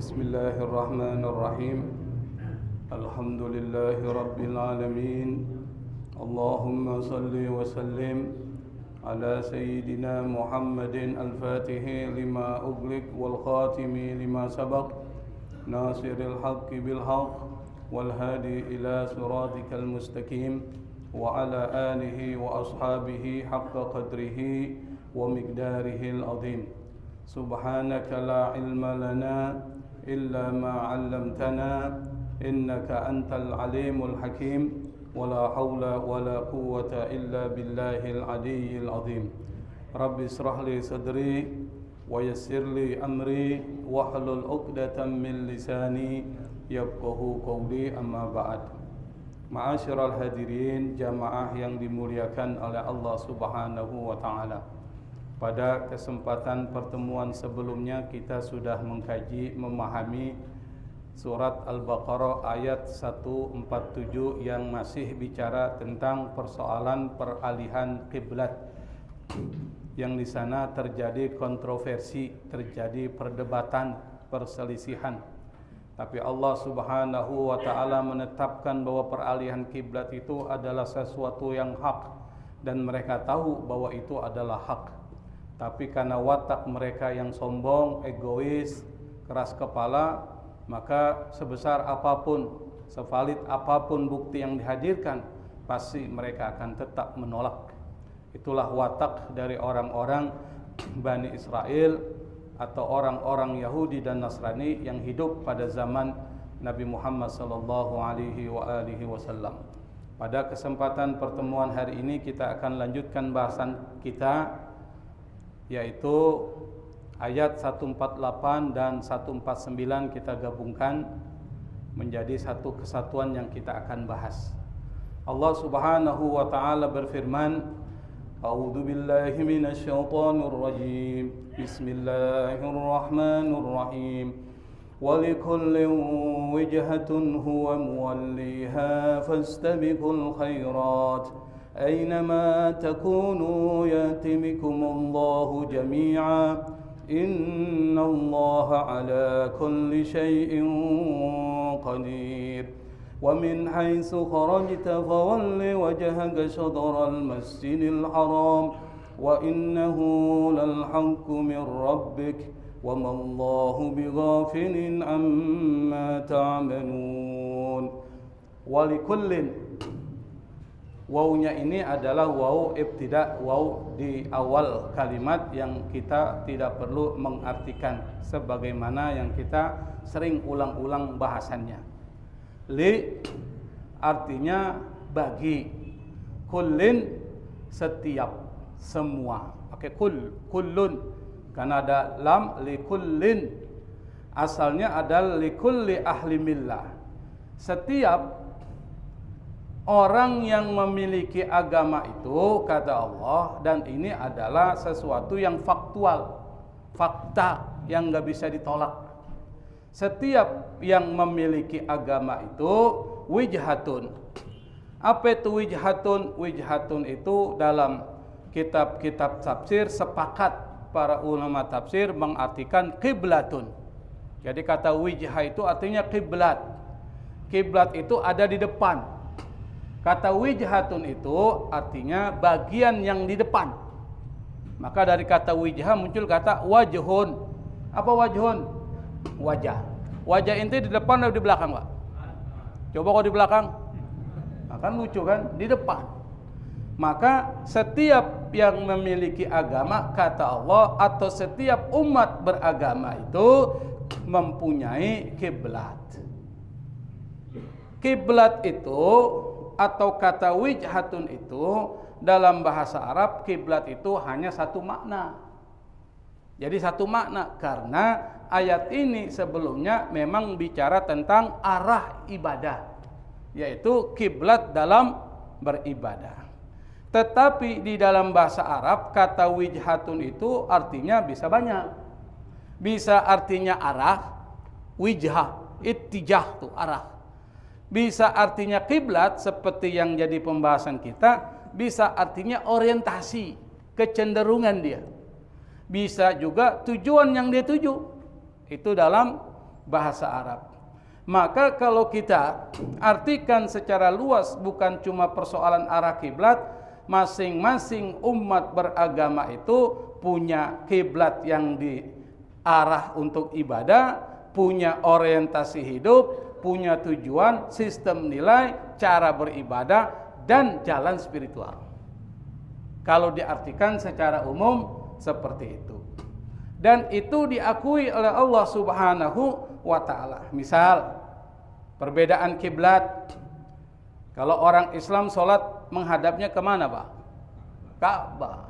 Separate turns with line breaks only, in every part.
Bismillahirrahmanirrahim. Alhamdulillahi Rabbil Alamin. Allahumma salli wa sallim ala Sayyidina Muhammadin al-Fatihi lima ughliq wal khatimi lima sabaq nasiril haqqi bil haqq wal hadi ila siratikal mustaqim wa ala alihi wa ashabihi haqqa qadrihi wa miqdarihi al-azim. Subhanaka la ilma lana illa ma 'allamtana innaka antal alimul hakim wala haula wala quwwata illa billahil aliyyil azim. Rabbi israh li sadri wa yassir li amri wahlul 'uqdatam min lisani yafqahu qawli, amma ba'd. Ma'asyiral hadirin, jamaah yang dimuliakan oleh Allah Subhanahu wa taala. Pada kesempatan pertemuan sebelumnya kita sudah mengkaji, memahami surat Al-Baqarah ayat 147 yang masih bicara tentang persoalan peralihan kiblat. Yang di sana terjadi kontroversi, terjadi perdebatan, perselisihan. Tapi Allah Subhanahu wa taala menetapkan bahwa peralihan kiblat itu adalah sesuatu yang hak dan mereka tahu bahwa itu adalah hak. Tapi karena watak mereka yang sombong, egois, keras kepala, maka sebesar apapun, sevalid apapun bukti yang dihadirkan, pasti mereka akan tetap menolak. Itulah watak dari orang-orang Bani Israel atau orang-orang Yahudi dan Nasrani yang hidup pada zaman Nabi Muhammad sallallahu alaihi wasallam. Pada kesempatan pertemuan hari ini kita akan lanjutkan bahasan kita, yaitu ayat 148 dan 149 kita gabungkan menjadi satu kesatuan yang kita akan bahas. Allah Subhanahu wa taala berfirman, A'udzu billahi minasyaitonir rajim. Bismillahirrahmanirrahim. Walikullin wijhatun huwa muwalliha fastabiqul khairat. أينما تكونوا يأتي بكم الله جميعا إن الله على كل شيء قدير ومن حيث خرجت فول وجهك شطر المسجد الحرام وإنه للحق من ربك وما الله بغافل عما تعملون. ولكل, wawunya ini adalah waw ibtida, waw di awal kalimat yang kita tidak perlu mengartikan sebagaimana yang kita sering ulang-ulang bahasannya. Li artinya bagi, kullin setiap, semua. Pakai kullun karena ada lam, li kullin. Asalnya adalah li kulli ahli millah. Setiap orang yang memiliki agama itu, kata Allah, dan ini adalah sesuatu yang faktual, fakta yang gak bisa ditolak. Setiap yang memiliki agama itu wijhatun. Apa itu wijhatun? Wijhatun itu dalam kitab-kitab tafsir sepakat para ulama tafsir mengartikan kiblatun. Jadi kata wijhah itu artinya kiblat. Kiblat itu ada di depan. Kata wijhatun itu artinya bagian yang di depan. Maka dari kata wijhah muncul kata wajhun. Apa wajhun? Wajah. Wajah inti di depan atau di belakang, Pak? Coba kalau di belakang. Nah, kan lucu kan? Di depan. Maka setiap yang memiliki agama, kata Allah, atau setiap umat beragama itu mempunyai kiblat. Kiblat itu atau kata wijhatun itu dalam bahasa Arab, kiblat itu hanya satu makna. Jadi satu makna karena ayat ini sebelumnya memang bicara tentang arah ibadah, yaitu kiblat dalam beribadah. Tetapi di dalam bahasa Arab kata wijhatun itu artinya bisa banyak. Bisa artinya arah, wijhah, ittijah tuh arah. Bisa artinya kiblat seperti yang jadi pembahasan kita, bisa artinya orientasi, kecenderungan dia. Bisa juga tujuan yang dia tuju. Itu dalam bahasa Arab. Maka kalau kita artikan secara luas, bukan cuma persoalan arah kiblat, masing-masing umat beragama itu punya kiblat yang diarah untuk ibadah, punya orientasi hidup, punya tujuan, sistem nilai, cara beribadah, dan jalan spiritual. Kalau diartikan secara umum seperti itu. Dan itu diakui oleh Allah Subhanahu wa ta'ala. Misal, perbedaan kiblat. Kalau orang Islam sholat menghadapnya kemana, Pak? Ka'bah.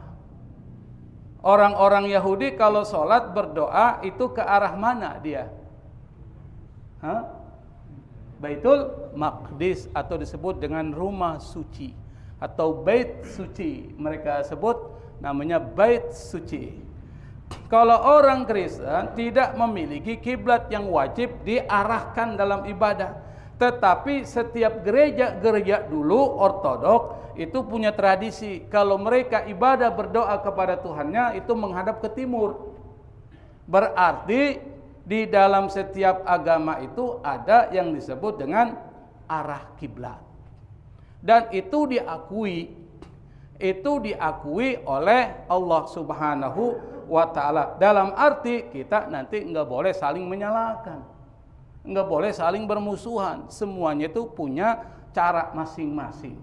Orang-orang Yahudi kalau sholat berdoa itu ke arah mana dia? Baitul Maqdis, atau disebut dengan rumah suci, atau bait suci. Mereka sebut namanya bait suci. Kalau orang Kristen tidak memiliki kiblat yang wajib diarahkan dalam ibadah, tetapi setiap gereja dulu ortodok itu punya tradisi, kalau mereka ibadah berdoa kepada Tuhannya itu menghadap ke timur. Berarti di dalam setiap agama itu ada yang disebut dengan arah kiblat. Dan itu diakui oleh Allah Subhanahu wa ta'ala. Dalam arti kita nanti enggak boleh saling menyalahkan, enggak boleh saling bermusuhan. Semuanya itu punya cara masing-masing.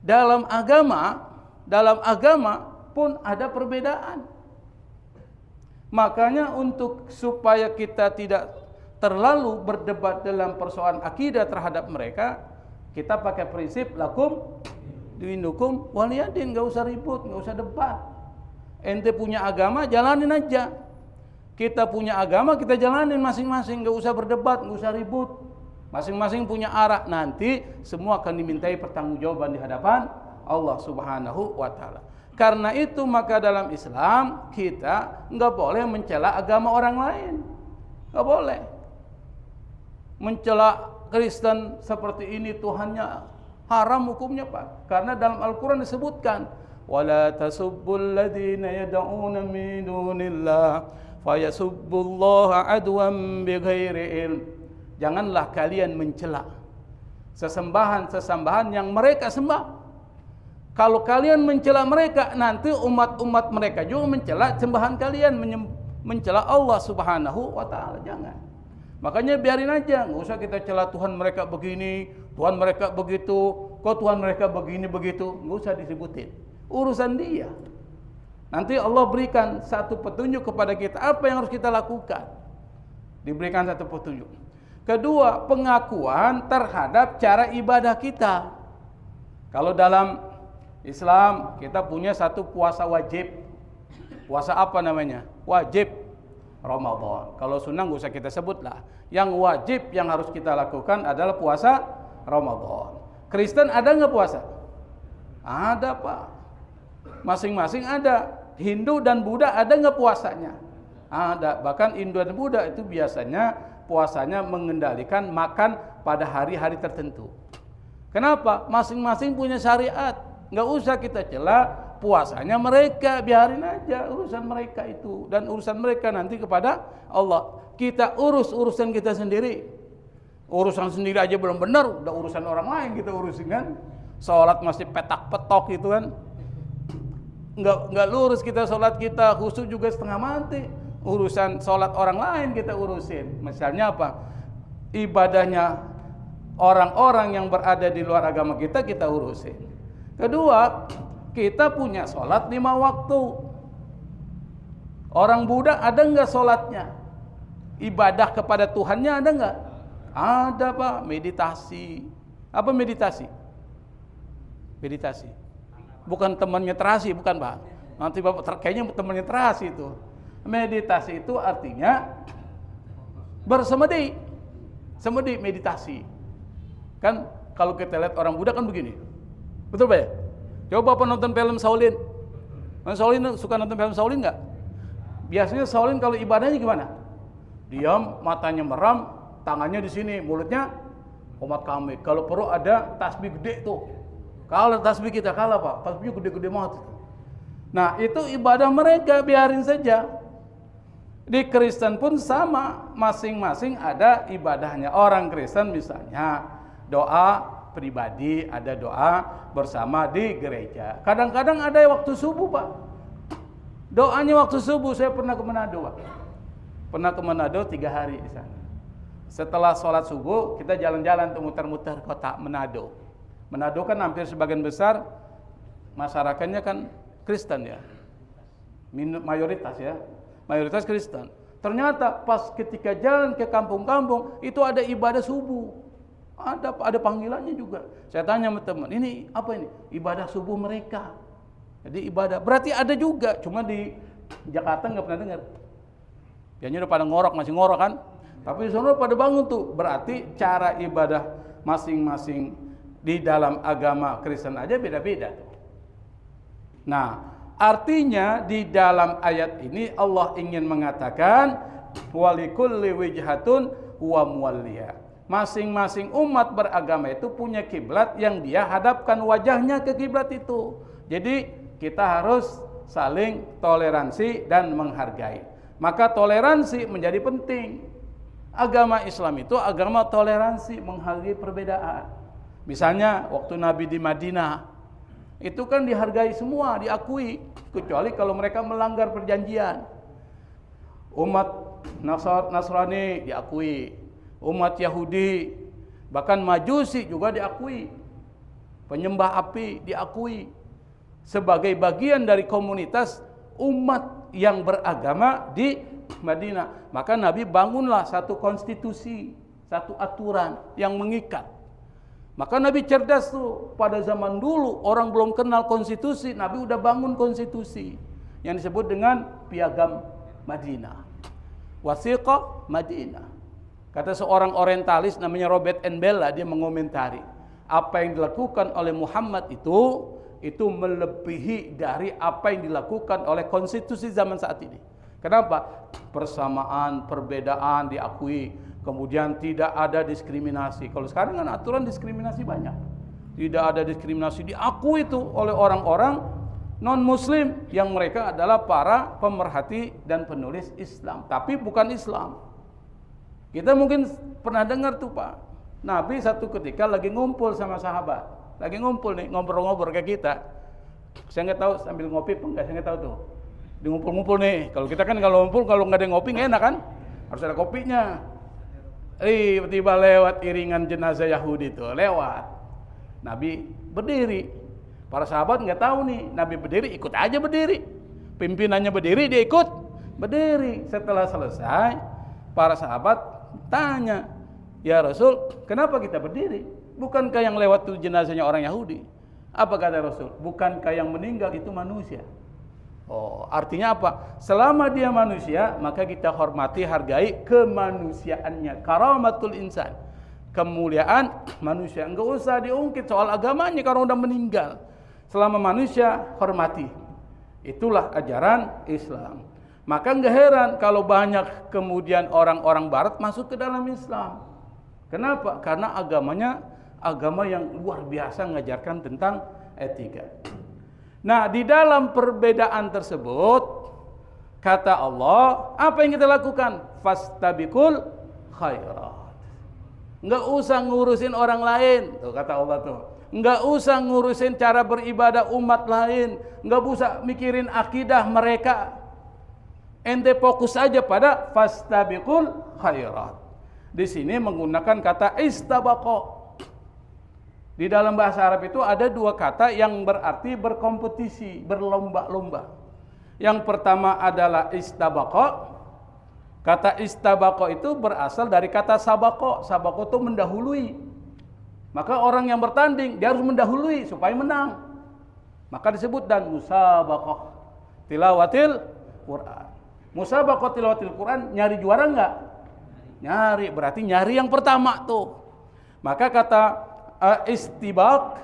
Dalam agama pun ada perbedaan. Makanya supaya kita tidak terlalu berdebat dalam persoalan akidah terhadap mereka, kita pakai prinsip lakum dinukum waliyadin, enggak usah ribut, enggak usah debat. Ente punya agama, jalanin aja. Kita punya agama, kita jalanin masing-masing, enggak usah berdebat, enggak usah ribut. Masing-masing punya arah, nanti semua akan dimintai pertanggungjawaban di hadapan Allah Subhanahu wa ta'ala. Karena itu maka dalam Islam kita enggak boleh mencela agama orang lain. Enggak boleh. Mencela Kristen seperti ini Tuhannya haram hukumnya, Pak. Karena dalam Al-Qur'an disebutkan, wala tasubbul ladzina yad'una min dunillah fayasubbullaha adwan bighairi ilm. Janganlah kalian mencela sesembahan-sesembahan yang mereka sembah. Kalau kalian mencela mereka, nanti umat-umat mereka juga mencela sembahan kalian, mencela Allah Subhanahu wa ta'ala. Jangan. Makanya biarin aja, nggak usah kita cela Tuhan mereka begini, Tuhan mereka begitu, kok Tuhan mereka begini begitu, nggak usah disebutin. Urusan dia. Nanti Allah berikan satu petunjuk kepada kita, apa yang harus kita lakukan. Diberikan satu petunjuk. Kedua, pengakuan terhadap cara ibadah kita. Kalau dalam Islam kita punya satu puasa wajib. Puasa apa namanya? Wajib Ramadan. Kalau sunnah nggak usah kita sebut lah. Yang wajib yang harus kita lakukan adalah puasa Ramadan. Kristen ada nggak puasa? Ada, Pak. Masing-masing ada. Hindu dan Buddha ada nggak puasanya? Ada. Bahkan Hindu dan Buddha itu biasanya puasanya mengendalikan makan pada hari-hari tertentu. Kenapa? Masing-masing punya syariat. Nggak usah kita cela puasanya mereka, biarin aja urusan mereka itu, dan urusan mereka nanti kepada Allah. Kita urus urusan kita sendiri. Urusan sendiri aja belum benar, udah urusan orang lain kita urusin kan. Sholat masih petak-petok gitu kan. Nggak lurus kita sholat kita, khusyuk juga setengah mati. Urusan sholat orang lain kita urusin. Misalnya apa? Ibadahnya orang-orang yang berada di luar agama kita urusin. Kedua, kita punya sholat 5 waktu. Orang Buddha ada nggak sholatnya? Ibadah kepada Tuhannya ada nggak? Ada, Pak. Meditasi. Apa meditasi? Meditasi. Bukan temannya terasi, bukan, Pak. Nanti Bapak kayaknya temannya terasi itu. Meditasi itu artinya bersemedi. Semedi meditasi. Kan kalau kita lihat orang Buddha kan begini. Betul, Pak ya? Coba Bapak nonton film Shaolin. Shaolin suka nonton film Shaolin nggak? Biasanya Shaolin kalau ibadahnya gimana? Diam, matanya meram, tangannya di sini, mulutnya komat kami. Kalau perlu ada tasbih gede tuh. Kalau tasbih kita kalah, Pak. Tasbihnya gede-gede banget. Nah, itu ibadah mereka, biarin saja. Di Kristen pun sama, masing-masing ada ibadahnya. Orang Kristen misalnya doa pribadi, ada doa bersama di gereja. Kadang-kadang ada waktu subuh, Pak. Doanya waktu subuh. Saya pernah ke Manado, Pak. Pernah ke Manado 3 hari di sana. Setelah sholat subuh, kita jalan-jalan tuh muter-muter kota Manado. Manado kan hampir sebagian besar masyarakatnya kan Kristen ya. Mayoritas ya. Mayoritas Kristen. Ternyata pas ketika jalan ke kampung-kampung itu ada ibadah subuh. Ada panggilannya juga. Saya tanya sama teman, ini apa ini? Ibadah subuh mereka. Jadi ibadah. Berarti ada juga, cuma di Jakarta nggak pernah dengar. Biasanya udah pada ngorok, masih ngorok kan? Tapi di sana pada bangun tuh. Berarti cara ibadah masing-masing di dalam agama Kristen aja beda-beda tuh. Nah, artinya di dalam ayat ini Allah ingin mengatakan walikulli wijhatun huwa muwalliha. Masing-masing umat beragama itu punya kiblat yang dia hadapkan wajahnya ke kiblat itu. Jadi kita harus saling toleransi dan menghargai. Maka toleransi menjadi penting. Agama Islam itu agama toleransi, menghargai perbedaan. Misalnya waktu Nabi di Madinah itu kan dihargai semua, diakui, kecuali kalau mereka melanggar perjanjian. Umat Nasrani diakui, umat Yahudi, bahkan Majusi juga diakui, penyembah api diakui sebagai bagian dari komunitas umat yang beragama di Madinah. Maka Nabi bangunlah satu konstitusi, satu aturan yang mengikat. Maka Nabi cerdas tuh, pada zaman dulu orang belum kenal konstitusi, Nabi udah bangun konstitusi yang disebut dengan Piagam Madinah. Wasiqah Madinah. Kata seorang orientalis namanya Robert N. Bella, dia mengomentari apa yang dilakukan oleh Muhammad itu melebihi dari apa yang dilakukan oleh konstitusi zaman saat ini. Kenapa? Persamaan, perbedaan diakui. Kemudian tidak ada diskriminasi. Kalau sekarang kan aturan diskriminasi banyak. Tidak ada diskriminasi, diakui itu oleh orang-orang non-muslim yang mereka adalah para pemerhati dan penulis Islam, tapi bukan Islam. Kita mungkin pernah dengar tuh Pak, Nabi satu ketika lagi ngumpul sama sahabat, lagi ngumpul nih, ngobrol-ngobrol kayak kita. Saya nggak tahu sambil ngopi, enggak, saya nggak tahu tuh. Di ngumpul-ngumpul nih. Kalau kita kan kalau ngumpul, kalau nggak ada ngopi nggak enak kan? Harus ada kopinya. Tiba-tiba lewat iringan jenazah Yahudi itu, lewat. Nabi berdiri. Para sahabat nggak tahu nih, Nabi berdiri, ikut aja berdiri. Pimpinannya berdiri, dia ikut berdiri. Setelah selesai, para sahabat tanya, ya Rasul, kenapa kita berdiri? Bukankah yang lewat itu jenazahnya orang Yahudi? Apa kata Rasul? Bukankah yang meninggal itu manusia? Oh, artinya apa? Selama dia manusia, maka kita hormati, hargai kemanusiaannya. Karamatul insan, kemuliaan manusia. Enggak usah diungkit soal agamanya kalau udah meninggal. Selama manusia, hormati. Itulah ajaran Islam. Maka enggak heran kalau banyak kemudian orang-orang barat masuk ke dalam Islam. Kenapa? Karena agamanya agama yang luar biasa mengajarkan tentang etika. Nah, di dalam perbedaan tersebut, kata Allah, apa yang kita lakukan? Fastabiqul khairat. Enggak usah ngurusin orang lain, tuh kata Allah tuh. Enggak usah ngurusin cara beribadah umat lain, enggak usah mikirin akidah mereka. Ente fokus aja pada fastabiqul khairat. Di sini menggunakan kata istabaqa. Di dalam bahasa Arab itu ada dua kata yang berarti berkompetisi, berlomba-lomba. Yang pertama adalah istabaqa. Kata istabaqa itu berasal dari kata sabaqa. Sabaqa itu mendahului. Maka orang yang bertanding, dia harus mendahului supaya menang. Maka disebut dan musabaqah tilawatil Quran. Musabaqah tilawatil Quran, nyari juara enggak? Nyari, berarti nyari yang pertama tuh. Maka kata istibaq,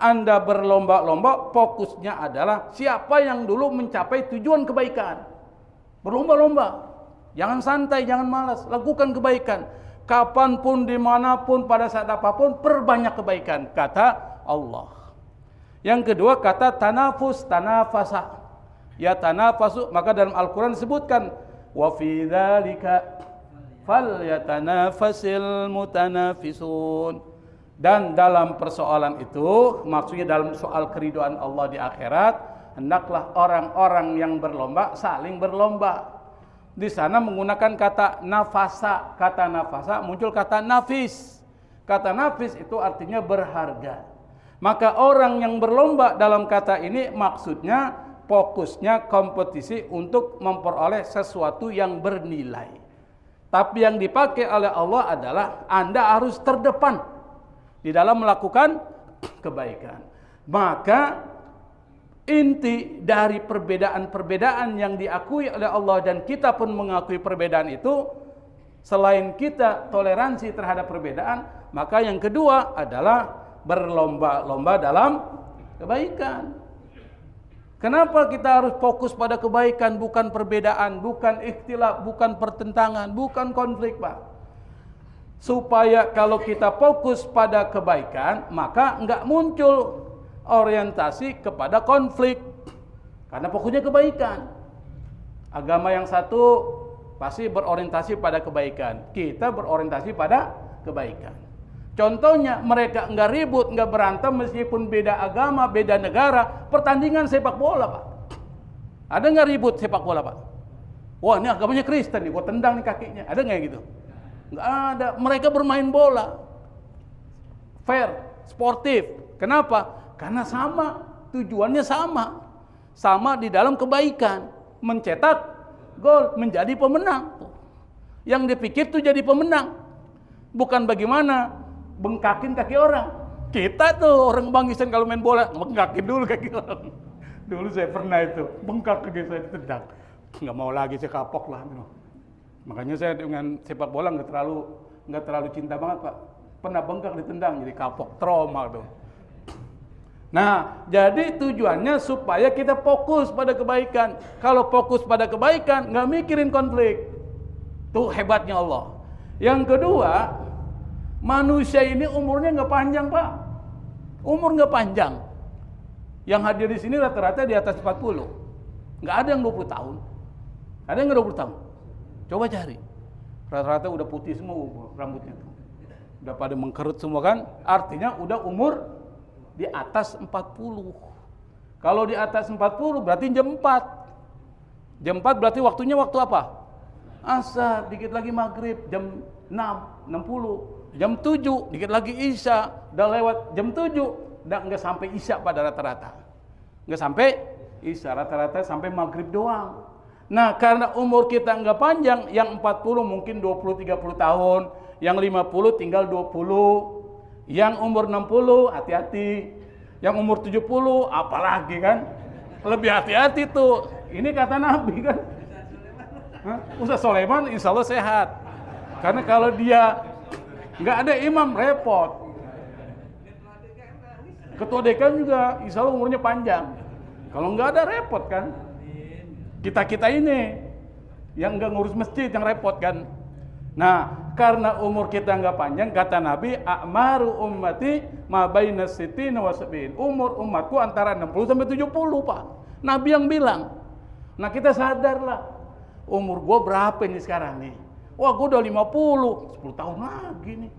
Anda berlomba-lomba, fokusnya adalah siapa yang dulu mencapai tujuan kebaikan. Berlomba-lomba, jangan santai, jangan malas, lakukan kebaikan. Kapanpun, dimanapun, pada saat apapun, perbanyak kebaikan, kata Allah. Yang kedua kata tanafus, tanafasa. Ya tanafasu, maka dalam Al-Quran disebutkan Wa fi dzalika falyatanafasil mutanafisun. Dan dalam persoalan itu, maksudnya dalam soal keridhaan Allah di akhirat, hendaklah orang-orang yang berlomba saling berlomba. Di sana menggunakan kata nafasa. Kata nafasa muncul kata nafis. Kata nafis itu artinya berharga. Maka orang yang berlomba dalam kata ini maksudnya fokusnya kompetisi untuk memperoleh sesuatu yang bernilai. Tapi yang dipakai oleh Allah adalah Anda harus terdepan di dalam melakukan kebaikan. Maka inti dari perbedaan-perbedaan yang diakui oleh Allah dan kita pun mengakui perbedaan itu, selain kita toleransi terhadap perbedaan, maka yang kedua adalah berlomba-lomba dalam kebaikan. Kenapa kita harus fokus pada kebaikan, bukan perbedaan, bukan ikhtilaf, bukan pertentangan, bukan konflik, Pak? Supaya kalau kita fokus pada kebaikan, maka enggak muncul orientasi kepada konflik. Karena fokusnya kebaikan. Agama yang satu pasti berorientasi pada kebaikan. Kita berorientasi pada kebaikan. Contohnya mereka enggak ribut, enggak berantem meskipun beda agama, beda negara, pertandingan sepak bola, Pak. Ada enggak ribut sepak bola, Pak? Wah, ini agamanya Kristen nih, gua tendang nih kakinya. Ada enggak gitu? Enggak ada. Mereka bermain bola. Fair, sportif. Kenapa? Karena sama, tujuannya sama. Sama di dalam kebaikan, mencetak gol, menjadi pemenang. Yang dipikir tuh jadi pemenang. Bukan bagaimana bengkakin kaki orang. Kita tuh orang Bangisan kalau main bola, bengkakin dulu kaki orang. Dulu saya pernah itu, bengkak kaki saya ditendang. Nggak mau lagi, saya kapok lah. Makanya saya dengan sepak bola nggak terlalu cinta banget, Pak. Pernah bengkak ditendang, jadi kapok, trauma tuh. Nah, jadi tujuannya supaya kita fokus pada kebaikan. Kalau fokus pada kebaikan, nggak mikirin konflik. Tuh hebatnya Allah. Yang kedua, manusia ini umurnya nggak panjang, Pak. Umur nggak panjang. Yang hadir di sini rata-rata di atas 40. Nggak ada yang 20 tahun. Ada yang nggak 20 tahun? Coba cari. Rata-rata udah putih semua rambutnya. Udah pada mengkerut semua kan? Artinya udah umur di atas 40. Kalau di atas 40 berarti jam 4. Jam 4 berarti waktunya waktu apa? Asar, dikit lagi maghrib, jam 6, 60. Jam 7, dikit lagi isya. Udah lewat jam 7, nggak sampai isya pada rata-rata. Nggak sampai isya, rata-rata sampai maghrib doang. Nah, karena umur kita nggak panjang, yang 40 mungkin 20-30 tahun, yang 50 tinggal 20, yang umur 60 hati-hati, yang umur 70 apalagi kan, lebih hati-hati tuh. Ini kata Nabi kan. Ustaz Sulaiman insya Allah sehat, karena kalau dia nggak ada imam repot. Ketua dekan juga insya Allah umurnya panjang, kalau nggak ada repot kan. Kita ini yang nggak ngurus masjid yang repot kan. Nah, karena umur kita nggak panjang, kata Nabi, a'maru ummati ma baina sittina wa sab'in. Umur umatku antara 60 sampai 70, Pak. Nabi yang bilang. Nah, kita sadarlah. Umur gua berapa ini sekarang nih? Wah, gua udah 50, 10 tahun lagi nih.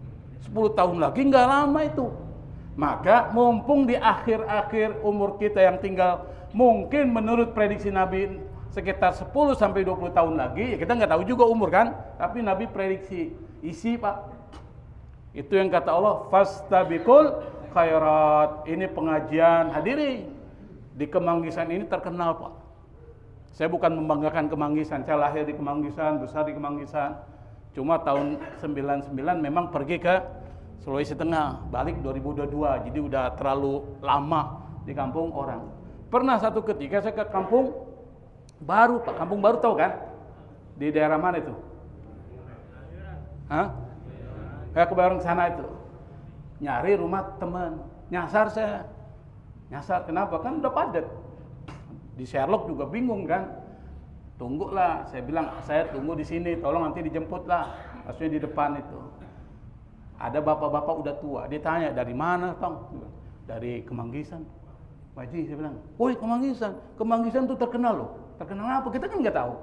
10 tahun lagi nggak lama itu. Maka mumpung di akhir-akhir umur kita yang tinggal, mungkin menurut prediksi Nabi sekitar 10 sampai 20 tahun lagi, ya kita nggak tahu juga umur kan, tapi Nabi prediksi isi, Pak. Itu yang kata Allah, fastabiqul khairat. Ini pengajian, hadiri di Kemanggisan ini terkenal, Pak. Saya bukan membanggakan Kemanggisan, saya lahir di Kemanggisan, besar di Kemanggisan. Cuma tahun 99 memang pergi ke Sulawesi Tengah, balik 2022, jadi udah terlalu lama di kampung orang. Pernah satu ketika saya ke kampung baru, Pak. Kampung Baru tahu kan? Di daerah mana itu? Hah? Saya kebayaran ke sana itu. Nyari rumah teman. Nyasar saya. Nyasar, kenapa? Kan udah padat. Di Sherlock juga bingung kan? Tunggulah. Saya bilang, saya tunggu di sini. Tolong nanti dijemput lah. Maksudnya di depan itu. Ada bapak-bapak udah tua. Dia tanya, dari mana, Tong? Dari Kemanggisan. Pak Haji, saya bilang, woi Kemanggisan. Kemanggisan tuh terkenal loh. Terkenal apa? Kita kan nggak tahu.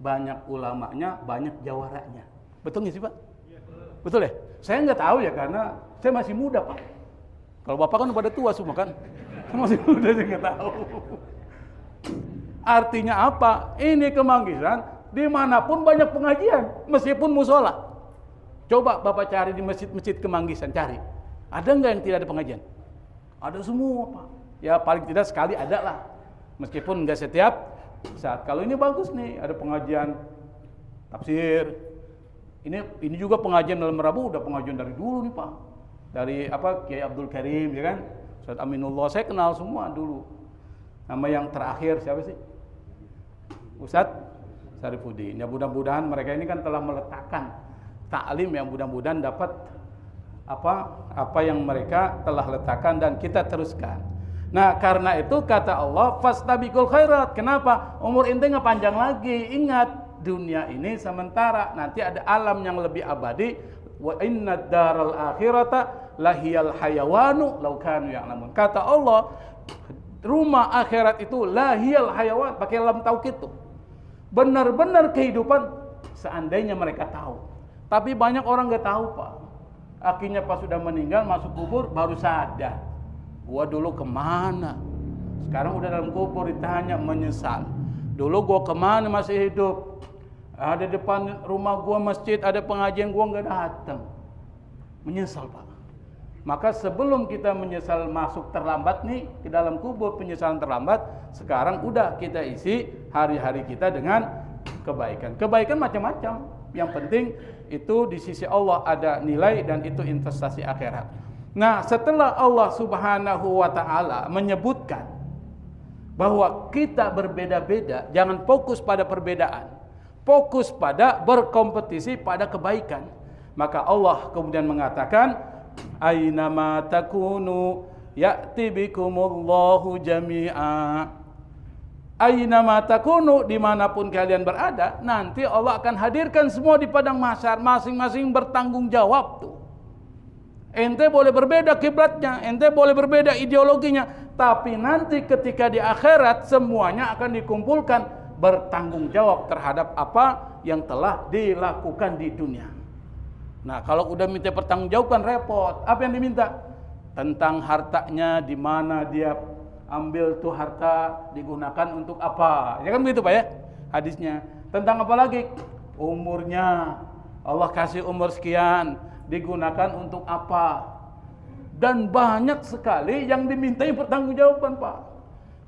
banyak ulamanya, banyak jawaranya. Betul nggak sih Pak? Betul ya? Saya nggak tahu ya karena saya masih muda Pak. Kalau Bapak kan pada tua semua kan? Saya masih muda, saya nggak tahu. Artinya apa? Ini Kemanggisan, dimanapun banyak pengajian, meskipun musola. Coba Bapak cari di masjid-masjid Kemanggisan, cari. Ada nggak yang tidak ada pengajian? Ada semua Pak. Ya paling tidak sekali ada lah. Meskipun nggak setiap saat. Kalau ini bagus nih, ada pengajian tafsir. Ini juga pengajian dalam Rabu, udah pengajian dari dulu nih Pak. Dari Kiai Abdul Karim, ya kan? Ustaz Aminullah, saya kenal semua dulu. Nama yang terakhir siapa sih? Ustaz Syarifuddin. Ya mudah-mudahan mereka ini kan telah meletakkan taklim yang mudah-mudahan dapat apa yang mereka telah letakkan dan kita teruskan. Nah, karena itu kata Allah, fastabiqul khairat. Kenapa? Umur ente nggak panjang lagi. Ingat, dunia ini sementara. Nanti ada alam yang lebih abadi. Wa inna daral akhirata lahiyal hayawanu law kanu ya'lamun. Kata Allah, rumah akhirat itu lahiyal hayawan, pakai lam taukid tuh. Benar-benar kehidupan seandainya mereka tahu. Tapi banyak orang nggak tahu Pak. Akhirnya pas sudah meninggal masuk kubur baru sadar. Gua dulu kemana? Sekarang udah dalam kubur ditanya menyesal. Dulu gua kemana masih hidup? Ada depan rumah gua masjid, ada pengajian gua nggak datang. Menyesal Pak. Maka sebelum kita menyesal masuk terlambat nih ke dalam kubur, penyesalan terlambat, sekarang udah kita isi hari-hari kita dengan kebaikan. Kebaikan macam-macam. Yang penting itu di sisi Allah ada nilai dan itu investasi akhirat. Nah, setelah Allah Subhanahu wa taala menyebutkan bahwa kita berbeda-beda, jangan fokus pada perbedaan. Fokus pada berkompetisi pada kebaikan. Maka Allah kemudian mengatakan, "Ainama takunu ya'ti bikumullahu jami'a." Ainama takunu, dimanapun kalian berada, nanti Allah akan hadirkan semua di padang mahsyar, masing-masing bertanggung jawab tuh. Ente boleh berbeda kiblatnya, ente boleh berbeda ideologinya, tapi nanti ketika di akhirat semuanya akan dikumpulkan bertanggung jawab terhadap apa yang telah dilakukan di dunia. Nah, kalau udah minta pertanggungjawaban repot. Apa yang diminta? Tentang hartanya, di mana dia ambil tuh harta, digunakan untuk apa? Ya kan begitu Pak ya hadisnya. Tentang apa lagi? Umurnya. Allah kasih umur sekian, digunakan untuk apa? Dan banyak sekali yang dimintai pertanggungjawaban Pak.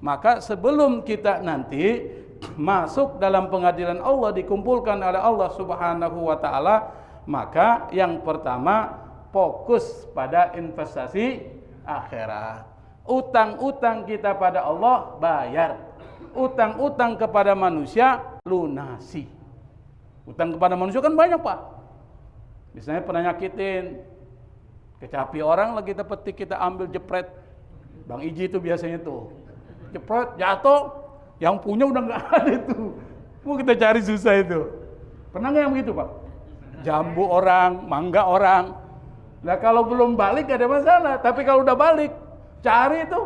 Maka sebelum kita nanti masuk dalam pengadilan Allah, dikumpulkan oleh Allah Subhanahu wa taala, maka yang pertama fokus pada investasi akhirat. Utang-utang kita pada Allah bayar. Utang-utang kepada manusia lunasi. Utang kepada manusia kan banyak Pak. Misalnya pernah nyakitin, kecapi orang lagi petik, kita ambil jepret. Bang Iji itu biasanya tuh. Jepret, jatuh, yang punya udah nggak ada itu. Mau kita cari susah itu. Pernah nggak yang begitu Pak? Jambu orang, mangga orang. Nah kalau belum balik gak ada masalah. Tapi kalau udah balik, cari itu.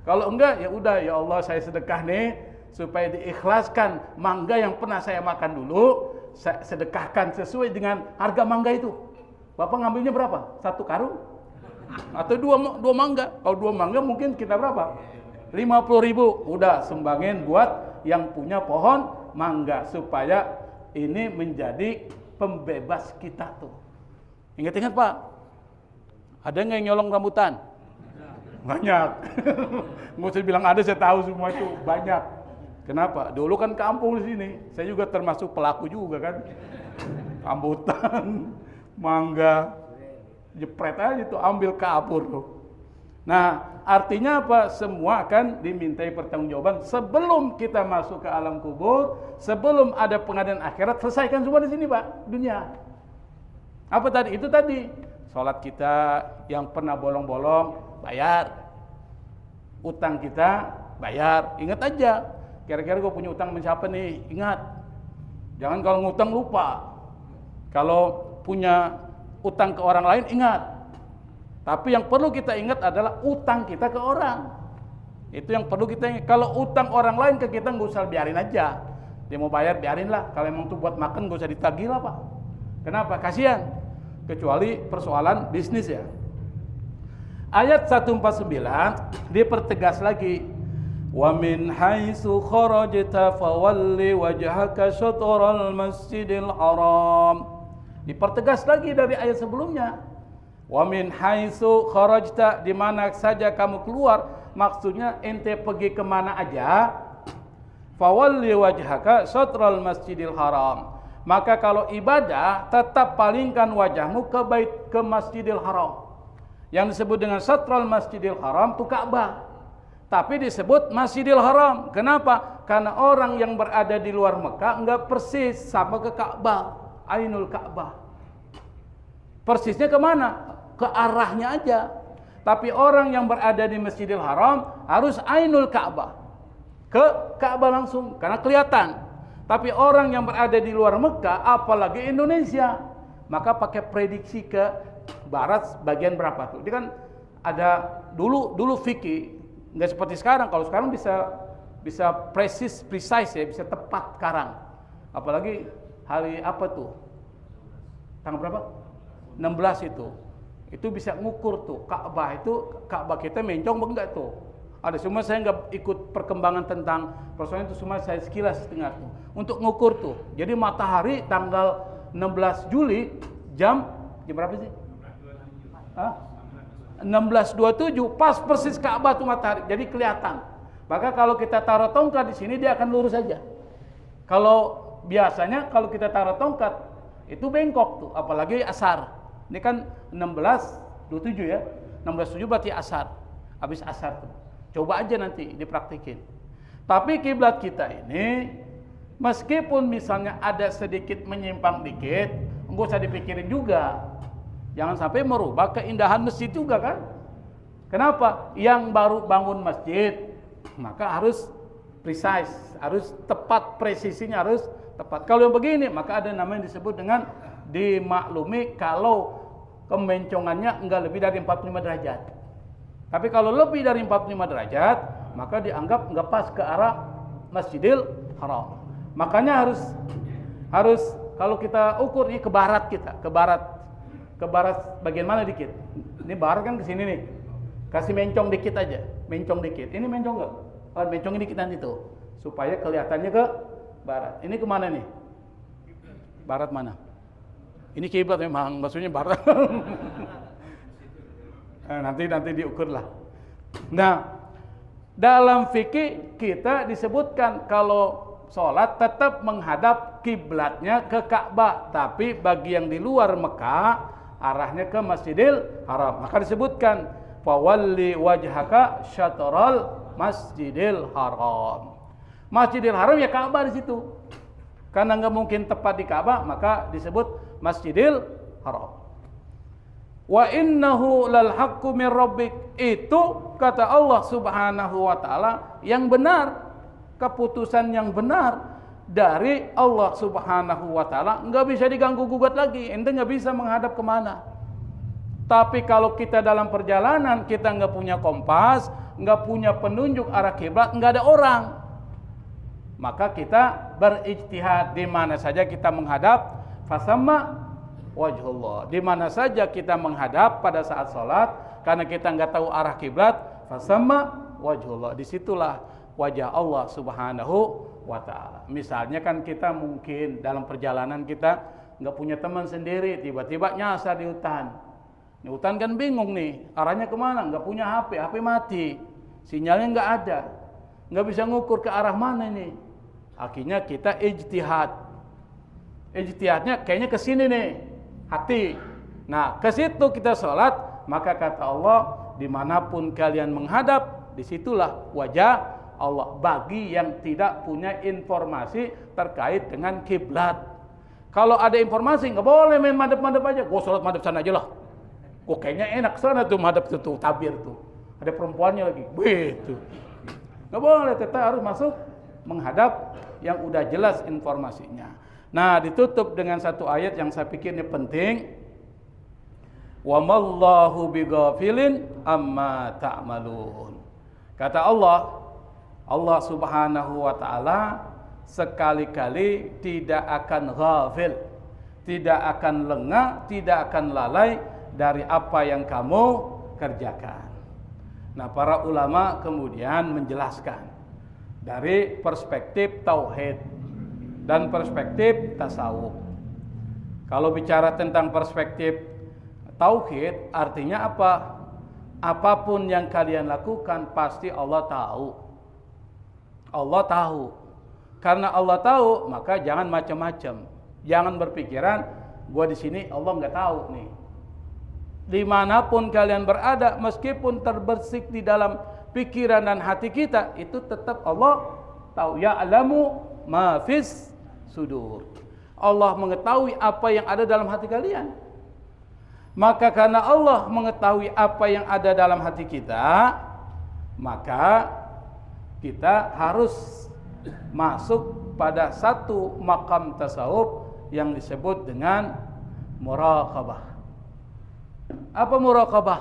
Kalau enggak, ya udah, ya Allah saya sedekah nih supaya diikhlaskan mangga yang pernah saya makan dulu, saya sedekahkan sesuai dengan harga mangga itu. Bapak ngambilnya berapa? 1 karung? Atau dua mangga? Kalau 2 mangga mungkin kita berapa? 50.000. Udah sumbangin buat yang punya pohon mangga supaya ini menjadi pembebas kita tuh. Ingat-ingat Pak, ada nggak yang nyolong rambutan? Banyak. Nggak usah bilang ada, saya tahu semua itu banyak. Kenapa? Dulu kan kampung di sini, saya juga termasuk pelaku juga kan. Rambutan, mangga, jepret aja tuh, ambil kabur tuh. Nah, artinya apa? Semua akan dimintai pertanggungjawaban sebelum kita masuk ke alam kubur, sebelum ada pengadilan akhirat. Selesaikan semua di sini Pak, dunia. Apa tadi? Itu tadi. Sholat kita yang pernah bolong-bolong, bayar. Utang kita, bayar. Ingat aja, kira-kira gue punya utang sama siapa nih? Ingat. Jangan kalau ngutang lupa. Kalau punya utang ke orang lain, ingat. Tapi yang perlu kita ingat adalah utang kita ke orang. Itu yang perlu kita ingat. Kalau utang orang lain ke kita, nggak usah biarin aja. Dia mau bayar, biarinlah. Kalau emang itu buat makan, gak usah ditagih lah Pak. Kenapa? Kasihan. Kecuali persoalan bisnis ya. Ayat 149 dipertegas lagi. Wa min haitsu kharajta fawalli wajhaka syatral masjidil haram. Dipertegas lagi dari ayat sebelumnya. Wa min haitsu kharajta, di mana saja kamu keluar, maksudnya ente pergi kemana aja. Fawalli wajhaka syatral masjidil haram. Maka kalau ibadah tetap palingkan wajahmu ke Masjidil Haram. Yang disebut dengan syatral Masjidil Haram itu Ka'bah. Tapi disebut Masjidil Haram. Kenapa? Karena orang yang berada di luar Mekah enggak persis sama ke Ka'bah, Ainul Ka'bah. Persisnya kemana? Ke arahnya aja. Tapi orang yang berada di Masjidil Haram harus Ainul Ka'bah, ke Ka'bah langsung, karena kelihatan. Tapi orang yang berada di luar Mekah, apalagi Indonesia, maka pakai prediksi ke barat bagian berapa tuh. Dia kan ada dulu fikih, nggak seperti sekarang. Kalau sekarang bisa precise ya, bisa tepat sekarang. Apalagi hari apa tuh? Tanggal berapa? 16 itu. Itu bisa ngukur tuh Ka'bah kita mencong enggak tuh. Ada, cuma saya nggak ikut perkembangan tentang persoalan itu, cuma saya sekilas dengar tuh. Untuk ngukur tuh. Jadi matahari tanggal 16 Juli jam berapa sih? 16.27 pas persis Ka'bah tuh matahari. Jadi kelihatan. Maka kalau kita taruh tongkat di sini dia akan lurus saja. Kalau biasanya kalau kita taruh tongkat itu bengkok tuh, apalagi asar. Ini kan 16.27 ya. 16.27 berarti asar. Habis asar tuh. Coba aja nanti dipraktikin. Tapi kiblat kita ini, meskipun misalnya ada sedikit menyimpang dikit, enggak usah dipikirin juga. Jangan sampai merubah keindahan masjid juga kan. Kenapa? Yang baru bangun masjid, maka harus precise, harus tepat, presisinya harus tepat. Kalau yang begini, maka ada namanya disebut dengan dimaklumi kalau kemencongannya enggak lebih dari 45 derajat. Tapi kalau lebih dari 45 derajat, maka dianggap enggak pas ke arah Masjidil Haram. Makanya harus kalau kita ukur ini ke barat kita, ke barat bagian mana dikit. Ini barat kan ke sini nih. Kasih mencong dikit aja, mencong dikit. Ini mencong enggak? Oh, mencong dikit nanti tuh, supaya kelihatannya ke barat. Ini kemana nih? Barat mana? Ini kiblat memang, maksudnya barat. Nanti diukur lah. Nah, dalam fikih kita disebutkan kalau sholat tetap menghadap kiblatnya ke Ka'bah, tapi bagi yang di luar Mekah arahnya ke Masjidil Haram. Maka disebutkan fawalli wajhaka syatral Masjidil Haram. Masjidil Haram ya Ka'bah di situ. Karena nggak mungkin tepat di Ka'bah, maka disebut Masjidil Haram. Wa innahu lal haqqu min rabbik, itu kata Allah Subhanahu wa taala yang benar, keputusan yang benar dari Allah Subhanahu wa taala, enggak bisa diganggu gugat lagi. Ente enggak bisa menghadap kemana. Tapi kalau kita dalam perjalanan kita enggak punya kompas, enggak punya penunjuk arah kiblat, enggak ada orang, maka kita berijtihad di mana saja kita menghadap, fasamma wajhullah. Di mana saja kita menghadap pada saat sholat, karena kita nggak tahu arah kiblat, fasamma wajhullah. Disitulah wajah Allah Subhanahu wa taala. Misalnya kan kita mungkin dalam perjalanan kita nggak punya teman sendiri, tiba-tiba nyasar di hutan. Di hutan kan bingung nih, arahnya kemana? Nggak punya HP mati, sinyalnya nggak ada, nggak bisa ngukur ke arah mana nih. Akhirnya kita ijtihad. Ijtihadnya kayaknya ke sini nih. Hati. Nah, ke situ kita sholat, maka kata Allah, dimanapun kalian menghadap, disitulah wajah Allah. Bagi yang tidak punya informasi terkait dengan kiblat. Kalau ada informasi, nggak boleh main madep-madep aja. Gua sholat madep sana aja lah. Gua kayaknya enak sana tuh madep tuh tabir tuh. Ada perempuannya lagi, begitu. Nggak boleh, tetap harus masuk menghadap yang udah jelas informasinya. Nah, ditutup dengan satu ayat yang saya pikir ini penting. Wa mallahu bighafilin amma ta'malun. Kata Allah Subhanahu wa taala sekali-kali tidak akan ghafil, tidak akan lengah, tidak akan lalai dari apa yang kamu kerjakan. Nah, para ulama kemudian menjelaskan dari perspektif tauhid dan perspektif tasawuf. Kalau bicara tentang perspektif tauhid, artinya apa? Apapun yang kalian lakukan pasti Allah tahu. Allah tahu. Karena Allah tahu, maka jangan macam-macam. Jangan berpikiran, gua di sini Allah nggak tahu nih. Dimanapun kalian berada, meskipun terbersih di dalam pikiran dan hati kita, itu tetap Allah tahu. Ya'lamu ma fis sudur. Allah mengetahui apa yang ada dalam hati kalian. Maka karena Allah mengetahui apa yang ada dalam hati kita, maka kita harus masuk pada satu makam tasawuf yang disebut dengan muraqabah. Apa muraqabah?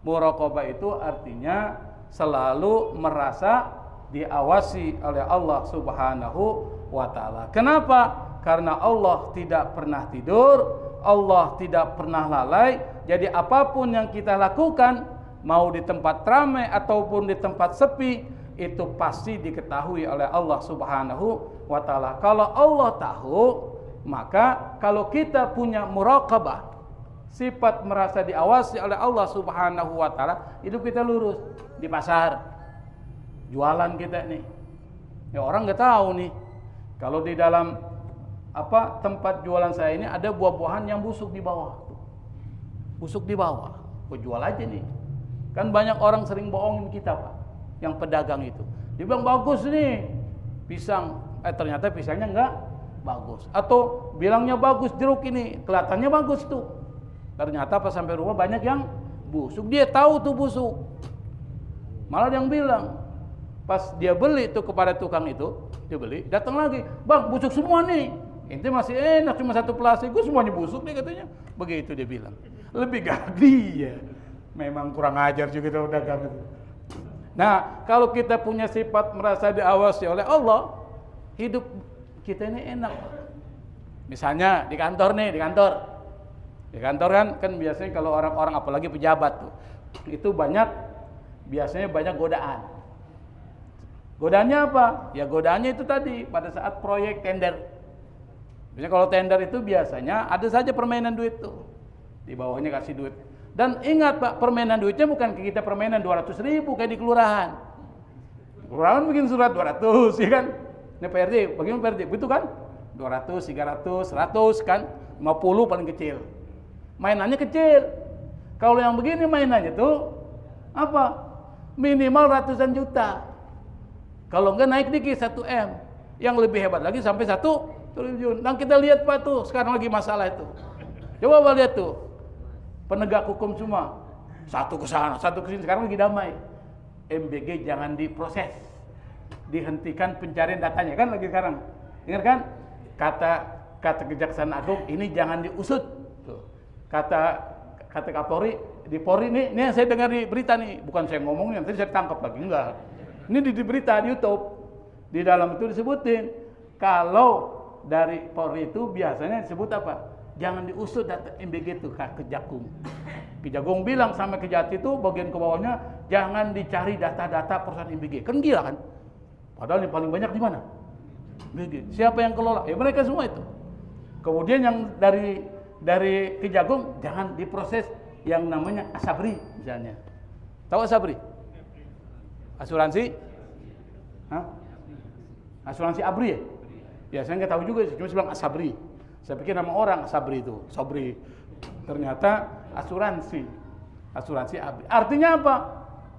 Muraqabah itu artinya selalu merasa diawasi oleh Allah Subhanahu wa taala. Kenapa? Karena Allah tidak pernah tidur, Allah tidak pernah lalai. Jadi apapun yang kita lakukan, mau di tempat ramai ataupun di tempat sepi, itu pasti diketahui oleh Allah Subhanahu wa taala. Kalau Allah tahu, maka kalau kita punya muraqabah, sifat merasa diawasi oleh Allah Subhanahu wa taala, hidup kita lurus. Di pasar jualan kita nih, ya orang nggak tahu nih kalau di dalam tempat jualan saya ini ada buah-buahan yang busuk di bawah. Busuk di bawah, gua jual aja nih. Kan banyak orang sering bohongin kita, Pak, yang pedagang itu. Dia bilang bagus nih pisang, ternyata pisangnya enggak bagus. Atau bilangnya bagus jeruk ini, kelihatannya bagus tuh, ternyata pas sampai rumah banyak yang busuk. Dia tahu tuh busuk, malah yang bilang pas dia beli tuh kepada tukang itu, dia beli, datang lagi, bang busuk semua nih. Ini masih enak cuma satu plastik, gue semuanya busuk nih katanya. Begitu dia bilang. Lebih gadi ya. Memang kurang ajar juga tuh dagang itu. Nah, kalau kita punya sifat merasa diawasi oleh Allah, hidup kita ini enak. Misalnya di kantor nih, di kantor kan biasanya kalau orang-orang apalagi pejabat tuh, itu biasanya banyak godaan. Godaannya apa? Ya godaannya itu tadi pada saat proyek tender. Biasanya kalau tender itu biasanya ada saja permainan duit tuh. Di bawahnya kasih duit. Dan ingat Pak, permainan duitnya bukan kita permainan 200.000 kayak di kelurahan. Kelurahan bikin surat 200, ya kan? Ini PRD, bagaimana PRD? Begitu kan? 200, 300, 100 kan? 50 paling kecil. Mainannya kecil. Kalau yang begini mainannya tuh apa? Minimal ratusan juta. Kalau enggak naik dikit 1M. Yang lebih hebat lagi sampai 1 triliun. Dan kita lihat Pak tuh, sekarang lagi masalah itu. Coba Pak lihat tuh. Penegak hukum semua. Satu ke sana, satu ke sini. Sekarang lagi damai. MBG jangan diproses. Dihentikan pencarian datanya kan lagi sekarang. Ingat kan? Kata Kejaksaan Agung ini jangan diusut. Tuh. Kata Kapolri, di Polri ini yang saya dengar di berita nih, bukan saya ngomongnya, nanti saya tangkap lagi enggak. Ini di berita di YouTube. Di dalam itu disebutin kalau dari Polri itu biasanya disebut apa? Jangan diusut data MBG itu Kejagung. Kejagung bilang sama Kejati itu bagian ke bawahnya jangan dicari data-data perusahaan MBG. Kan gila kan? Padahal yang paling banyak di mana? MBG. Siapa yang kelola? Ya mereka semua itu. Kemudian yang dari Kejagung jangan diproses yang namanya Asabri misalnya. Tahu Asabri? Asuransi? Hah? Asuransi Abri ya? Ya saya nggak tahu juga, cuma bilang Asabri. Saya pikir nama orang Sabri itu, Sabri. Ternyata asuransi Abri. Artinya apa?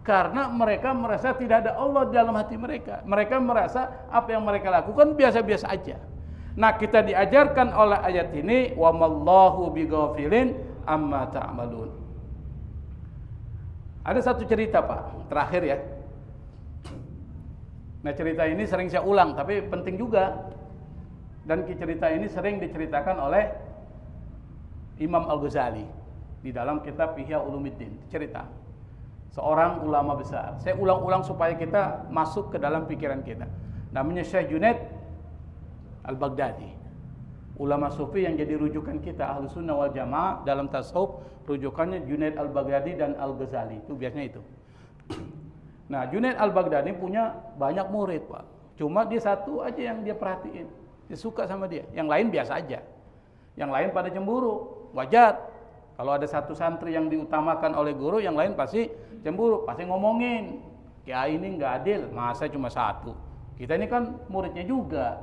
Karena mereka merasa tidak ada Allah dalam hati mereka. Mereka merasa apa yang mereka lakukan biasa-biasa aja. Nah, kita diajarkan oleh ayat ini, wa mallahu bighafilin amma ta'malun. Ada satu cerita Pak, terakhir ya. Nah, cerita ini sering saya ulang, tapi penting juga. Dan cerita ini sering diceritakan oleh Imam Al-Ghazali di dalam kitab Ihya Ulumuddin. Cerita seorang ulama besar. Saya ulang-ulang supaya kita masuk ke dalam pikiran kita. Namanya Syekh Junaid Al-Baghdadi. Ulama sufi yang jadi rujukan kita Ahlus Sunnah wal Jamaah dalam tasawuf, rujukannya Junaid Al-Baghdadi dan Al-Ghazali. Itu biasanya itu. Nah, Junaid Al-Baghdadi punya banyak murid, Pak. Cuma dia satu aja yang dia perhatiin. Dia suka sama dia. Yang lain biasa aja. Yang lain pada cemburu. Wajar. Kalau ada satu santri yang diutamakan oleh guru, yang lain pasti cemburu, pasti ngomongin. Kiai ini nggak adil, masa cuma satu. Kita ini kan muridnya juga.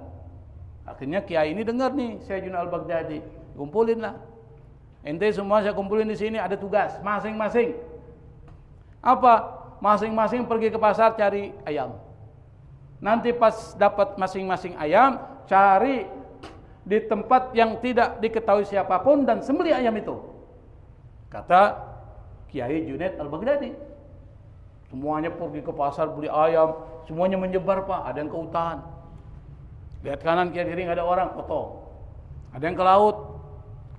Akhirnya kiai ini dengar nih, saya Junaid Al-Baghdadi, kumpulin lah. Ente semua saya kumpulin di sini, ada tugas masing-masing. Apa? Masing-masing pergi ke pasar cari ayam. Nanti pas dapat masing-masing ayam, cari di tempat yang tidak diketahui siapapun dan sembelih ayam itu. Kata Kiai Junaid Al-Baghdadi. Semuanya pergi ke pasar beli ayam, semuanya menyebar, Pak. Ada yang ke hutan. Lihat kanan kiri nggak ada orang, potong. Ada yang ke laut,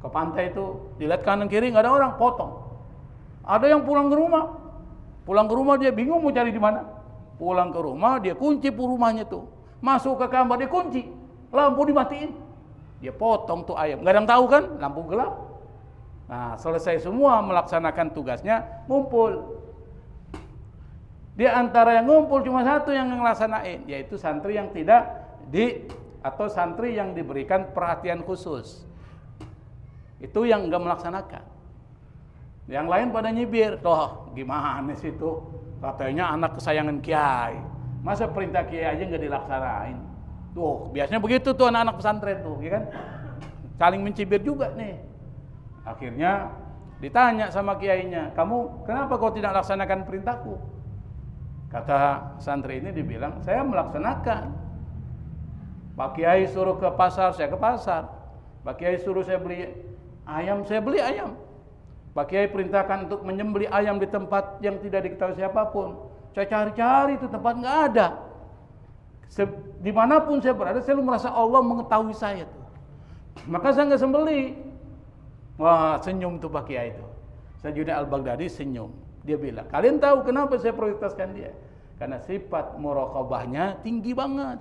ke pantai itu, dilihat kanan kiri nggak ada orang, potong. Ada yang pulang ke rumah. Pulang ke rumah dia bingung mau cari di mana. Pulang ke rumah dia kunci rumahnya tuh. Masuk ke kamar dia kunci, lampu dimatiin. Dia potong tuh ayam. Nggak ada yang tahu kan, lampu gelap. Nah, selesai semua melaksanakan tugasnya, ngumpul. Di antara yang ngumpul cuma satu yang ngelaksanain, yaitu santri yang tidak atau santri yang diberikan perhatian khusus. Itu yang enggak melaksanakan. Yang lain pada nyibir. Toh gimana sih itu? Katanya anak kesayangan kiai. Masa perintah kiai aja enggak dilaksanain? Tuh, biasanya begitu tuh anak-anak pesantren tuh, ya kan? Saling mencibir juga nih. Akhirnya ditanya sama kiainya, "Kamu kenapa kau tidak laksanakan perintahku?" Kata santri ini dibilang, "Saya melaksanakan. Pak Kiai suruh ke pasar, saya ke pasar. Pak Kiai suruh saya beli ayam, saya beli ayam. Pak Kiai perintahkan untuk menyembelih ayam di tempat yang tidak diketahui siapapun. Saya cari-cari itu tempat nggak ada. Dimanapun saya berada, saya merasa Allah mengetahui saya tuh. Maka saya nggak sembelih." Wah, senyum tuh Pak Kiai itu. Saya Junaid Al-Baghdadi senyum. Dia bilang, "Kalian tahu kenapa saya prioritaskan dia? Karena sifat muraqabahnya tinggi banget.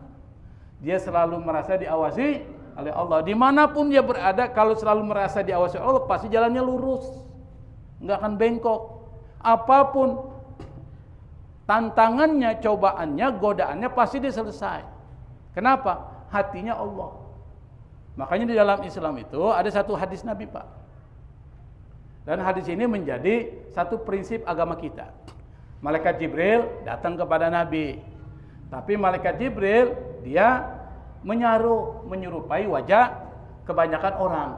Dia selalu merasa diawasi oleh Allah. Dimanapun dia berada, kalau selalu merasa diawasi oleh Allah, pasti jalannya lurus. Nggak akan bengkok. Apapun tantangannya, cobaannya, godaannya, pasti dia selesai. Kenapa? Hatinya Allah. Makanya di dalam Islam itu ada satu hadis Nabi, Pak. Dan hadis ini menjadi satu prinsip agama kita. Malaikat Jibril datang kepada Nabi. Tapi Malaikat Jibril dia menyerupai wajah kebanyakan orang.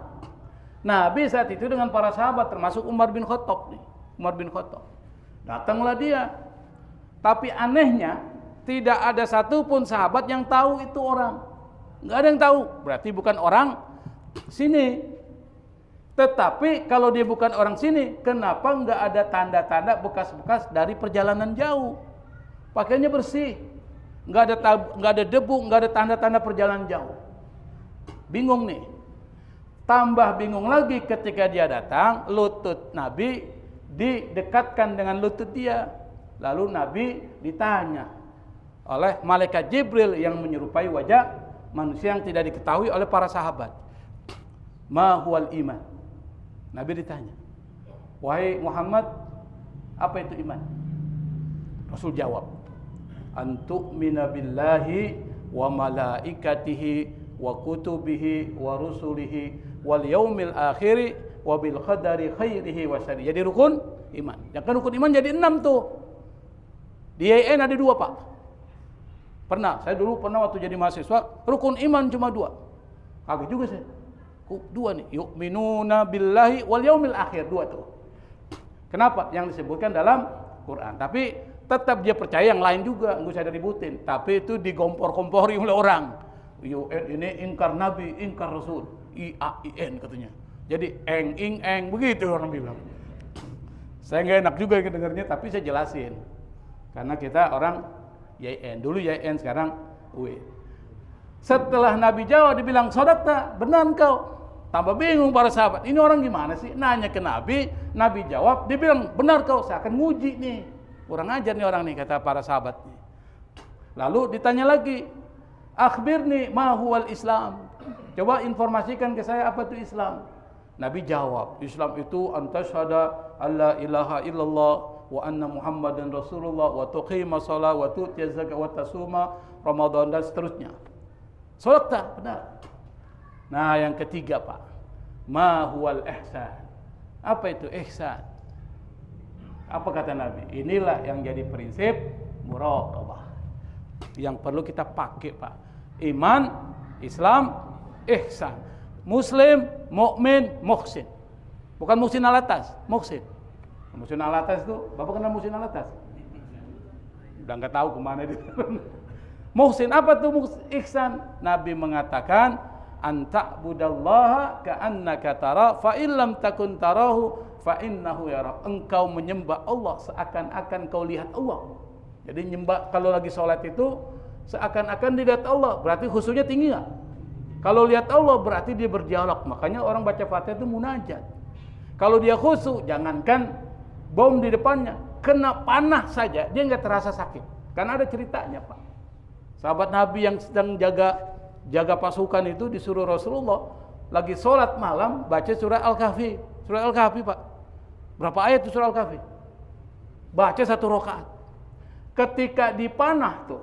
Nabi saat itu dengan para sahabat termasuk Umar bin Khattab nih. Umar bin Khattab. Datanglah dia. Tapi anehnya tidak ada satupun sahabat yang tahu itu orang. Nggak ada yang tahu. Berarti bukan orang sini. Tetapi kalau dia bukan orang sini, kenapa nggak ada tanda-tanda bekas-bekas dari perjalanan jauh? Pakaiannya bersih. Nggak ada debu, nggak ada tanda-tanda perjalanan jauh. Bingung nih. Tambah bingung lagi ketika dia datang, lutut Nabi didekatkan dengan lutut dia. Lalu Nabi ditanya oleh malaikat Jibril yang menyerupai wajah manusia yang tidak diketahui oleh para sahabat. Ma huwal iman? Nabi ditanya, "Wahai Muhammad, apa itu iman?" Rasul jawab, "Antu'mina billahi wa malaikatihi wa kutubihi wa rusulihi wal yaumil akhiri wa bil qadari khairihi wa syarrihi." Jadi rukun iman. Yang kan rukun iman jadi 6 tuh. Di IAIN ada 2, Pak. Saya dulu pernah waktu jadi mahasiswa, rukun iman cuma 2. Kaget juga saya. Kok 2 nih? Yu'minuna billahi wal yaumil akhir, 2 tuh. Kenapa? Yang disebutkan dalam Quran. Tapi tetap dia percaya yang lain juga, enggak usah diributin. Tapi itu digompor-kompori oleh orang. UN ini ingkar nabi, ingkar rasul. IAIN katanya. Jadi eng begitu orang bilang. Saya nggak enak juga dengarnya, tapi saya jelasin. Karena kita orang IAIN, dulu IAIN, sekarang UI. Setelah Nabi jawab, dibilang, "Shadaqta, benar engkau." Tambah bingung para sahabat. Ini orang gimana sih? Nanya ke Nabi, Nabi jawab, dibilang, "Benar kau, saya akan nguji nih." Kurang ajar nih orang nih, kata para sahabat. Lalu ditanya lagi, Akhbirni ma huwal Islam. Coba informasikan ke saya apa itu Islam. Nabi jawab, Islam itu antasyhada alla ilaha illallah wa anna Muhammadan Rasulullah wa tuqima shalah wa tu'ti zakat wa tasuma Ramadan dan seterusnya. Salat tak? Benar. Nah, yang ketiga, Pak. Ma huwal ihsan. Apa itu ihsan? Apa kata Nabi? Inilah yang jadi prinsip muraqabah. Yang perlu kita pakai, Pak. Iman, Islam, ihsan. Muslim, mukmin, muhsin. Bukan muhsin alatas, muhsin. Muhsin alatas itu, Bapak kenal muhsin alatas? Udah enggak tahu kemana dia. Muhsin, apa tuh ihsan? Nabi mengatakan, anta'budallaha ka'annaka tara fa illam takun tarahu fa innahu yarak. Engkau menyembah Allah seakan-akan kau lihat Allah. Jadi nyembah kalau lagi sholat itu seakan-akan dilihat Allah, berarti khusyuknya tinggi enggak? Kalau lihat Allah berarti dia berdialog. Makanya orang baca Fatihah itu munajat. Kalau dia khusyuk, jangankan bom di depannya, kena panah saja dia enggak terasa sakit. Karena ada ceritanya, Pak. Sahabat Nabi yang sedang jaga pasukan itu disuruh Rasulullah lagi sholat malam baca surah Al-Kahfi. Surah Al-Kahfi, Pak. Berapa ayat itu surah Al-Kahfi? Baca 1 rakaat. Ketika dipanah tuh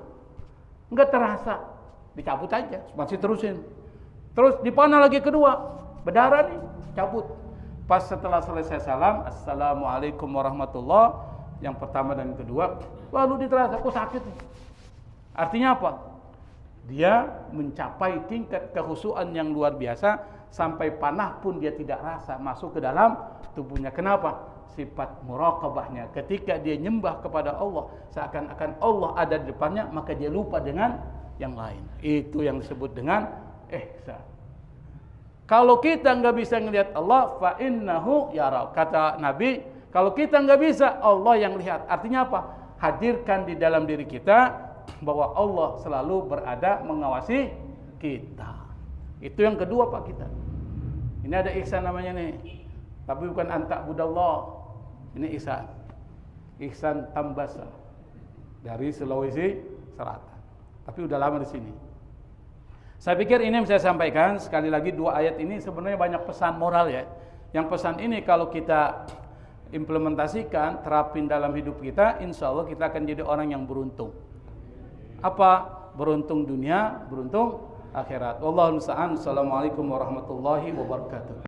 enggak terasa, dicabut aja, masih terusin. Terus dipanah lagi kedua, berdarah nih, cabut. Pas setelah selesai salam, assalamualaikum warahmatullah, yang pertama dan yang kedua, lalu diterasa kok sakit nih. Artinya apa? Dia mencapai tingkat kekhusyuan yang luar biasa sampai panah pun dia tidak rasa masuk ke dalam tubuhnya. Kenapa? Sifat muraqabahnya. Ketika dia nyembah kepada Allah, seakan-akan Allah ada di depannya, maka dia lupa dengan yang lain. Itu yang disebut dengan ihsan. Kalau kita nggak bisa ngelihat Allah, fa innahu yara. Kata Nabi, kalau kita nggak bisa, Allah yang lihat. Artinya apa? Hadirkan di dalam diri kita bahwa Allah selalu berada mengawasi kita. Itu yang kedua, Pak, kita. Ini ada ihsan namanya nih. Tapi bukan anta'budallah. Ini ihsan. Ihsan Tambasa dari Sulawesi Selatan. Tapi udah lama di sini. Saya pikir ini yang saya sampaikan. Sekali lagi 2 ayat ini sebenarnya banyak pesan moral ya. Yang pesan ini kalau kita implementasikan, terapin dalam hidup kita, insya Allah kita akan jadi orang yang beruntung. Apa? Beruntung dunia, beruntung akhirat. Wallahu musta'an. Assalamualaikum warahmatullahi wabarakatuh.